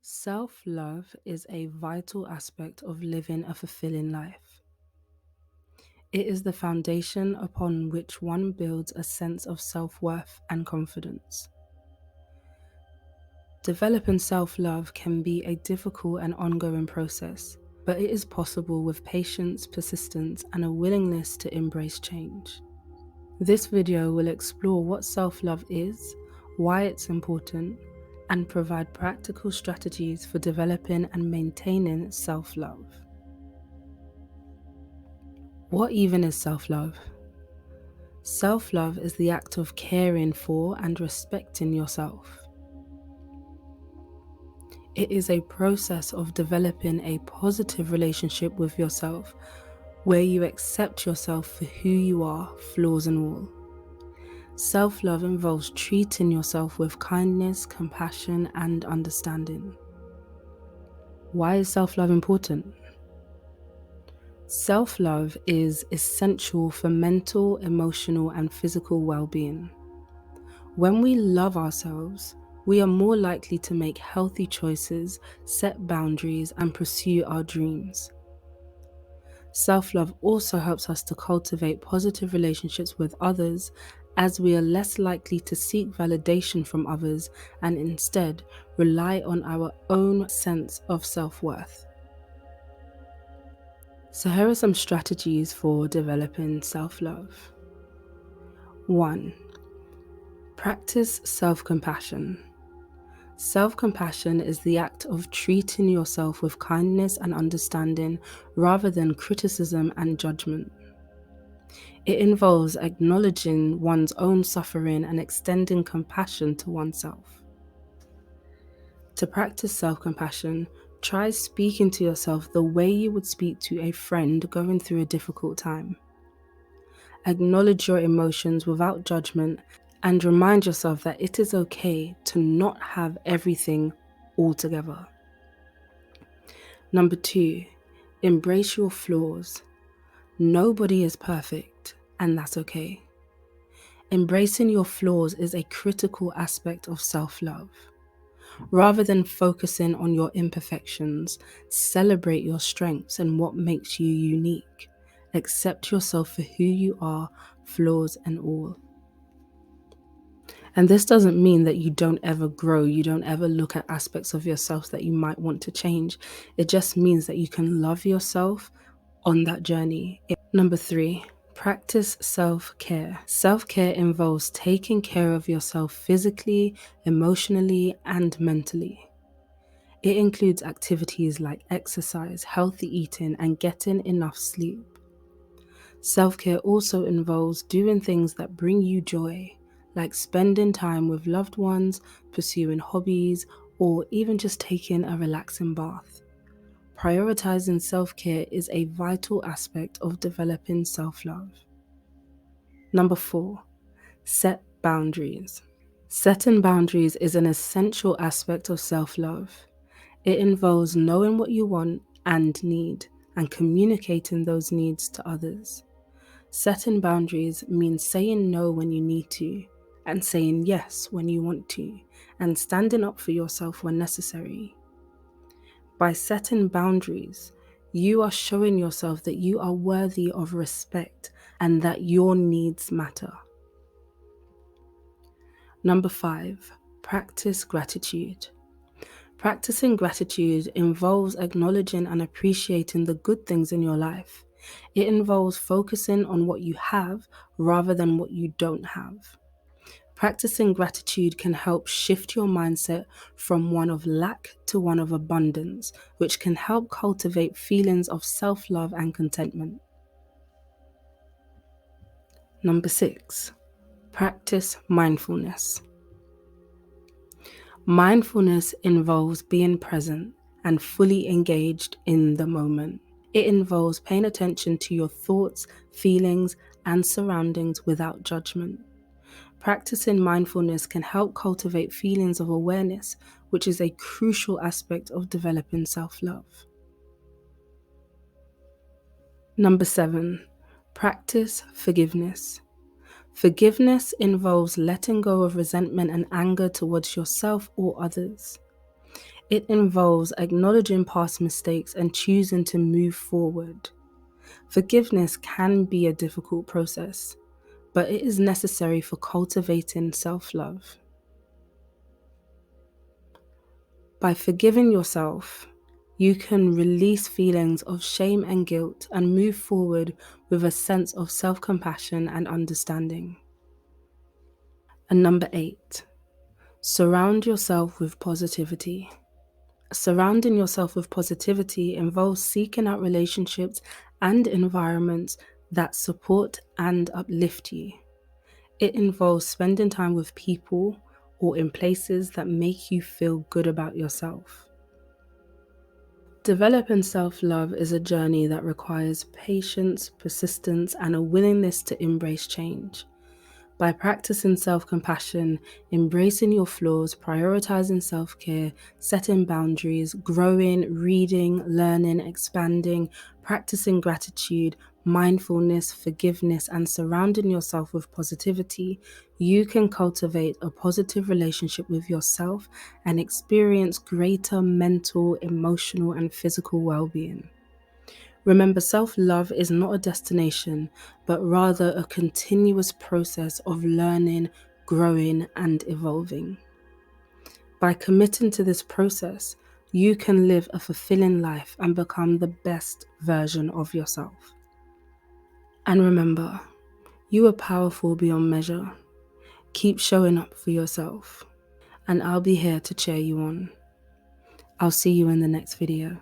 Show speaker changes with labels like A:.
A: Self-love is a vital aspect of living a fulfilling life. It is the foundation upon which one builds a sense of self-worth and confidence. Developing self-love can be a difficult and ongoing process, but it is possible with patience, persistence, and a willingness to embrace change. This video will explore what self-love is, why it's important, and provide practical strategies for developing and maintaining self-love. What even is self-love? Self-love is the act of caring for and respecting yourself. It is a process of developing a positive relationship with yourself where you accept yourself for who you are, flaws and all. Self-love involves treating yourself with kindness, compassion, and understanding. Why is self-love important? Self-love is essential for mental, emotional, and physical well-being. When we love ourselves, we are more likely to make healthy choices, set boundaries, and pursue our dreams. Self-love also helps us to cultivate positive relationships with others, as we are less likely to seek validation from others and instead rely on our own sense of self-worth. So here are some strategies for developing self-love. 1. Practice self-compassion. Self-compassion is the act of treating yourself with kindness and understanding rather than criticism and judgment. It involves acknowledging one's own suffering and extending compassion to oneself. To practice self-compassion, try speaking to yourself the way you would speak to a friend going through a difficult time. Acknowledge your emotions without judgment and remind yourself that it is okay to not have everything all together. 2, embrace your flaws. Nobody is perfect, and that's okay. Embracing your flaws is a critical aspect of self-love. Rather than focusing on your imperfections, celebrate your strengths and what makes you unique. Accept yourself for who you are, flaws and all. And this doesn't mean that you don't ever grow, you don't ever look at aspects of yourself that you might want to change. It just means that you can love yourself on that journey. 3, practice self-care. Self-care involves taking care of yourself physically, emotionally, and mentally. It includes activities like exercise, healthy eating, and getting enough sleep. Self-care also involves doing things that bring you joy, like spending time with loved ones, pursuing hobbies, or even just taking a relaxing bath. Prioritizing self-care is a vital aspect of developing self-love. 4, set boundaries. Setting boundaries is an essential aspect of self-love. It involves knowing what you want and need and communicating those needs to others. Setting boundaries means saying no when you need to and saying yes when you want to, and standing up for yourself when necessary. By setting boundaries, you are showing yourself that you are worthy of respect and that your needs matter. 5, practice gratitude. Practicing gratitude involves acknowledging and appreciating the good things in your life. It involves focusing on what you have rather than what you don't have. Practicing gratitude can help shift your mindset from one of lack to one of abundance, which can help cultivate feelings of self-love and contentment. 6, practice mindfulness. Mindfulness involves being present and fully engaged in the moment. It involves paying attention to your thoughts, feelings, and surroundings without judgment. Practicing mindfulness can help cultivate feelings of awareness, which is a crucial aspect of developing self-love. 7, practice forgiveness. Forgiveness involves letting go of resentment and anger towards yourself or others. It involves acknowledging past mistakes and choosing to move forward. Forgiveness can be a difficult process, but it is necessary for cultivating self-love. By forgiving yourself, you can release feelings of shame and guilt and move forward with a sense of self-compassion and understanding. And number 8, surround yourself with positivity. Surrounding yourself with positivity involves seeking out relationships and environments that support and uplift you. It involves spending time with people or in places that make you feel good about yourself. Developing self-love is a journey that requires patience, persistence, and a willingness to embrace change. By practicing self-compassion, embracing your flaws, prioritizing self-care, setting boundaries, growing, reading, learning, expanding, practicing gratitude, mindfulness, forgiveness, and surrounding yourself with positivity, you can cultivate a positive relationship with yourself and experience greater mental, emotional, and physical well-being. Remember, self-love is not a destination, but rather a continuous process of learning, growing, and evolving. By committing to this process, you can live a fulfilling life and become the best version of yourself. And remember, you are powerful beyond measure. Keep showing up for yourself, and I'll be here to cheer you on. I'll see you in the next video.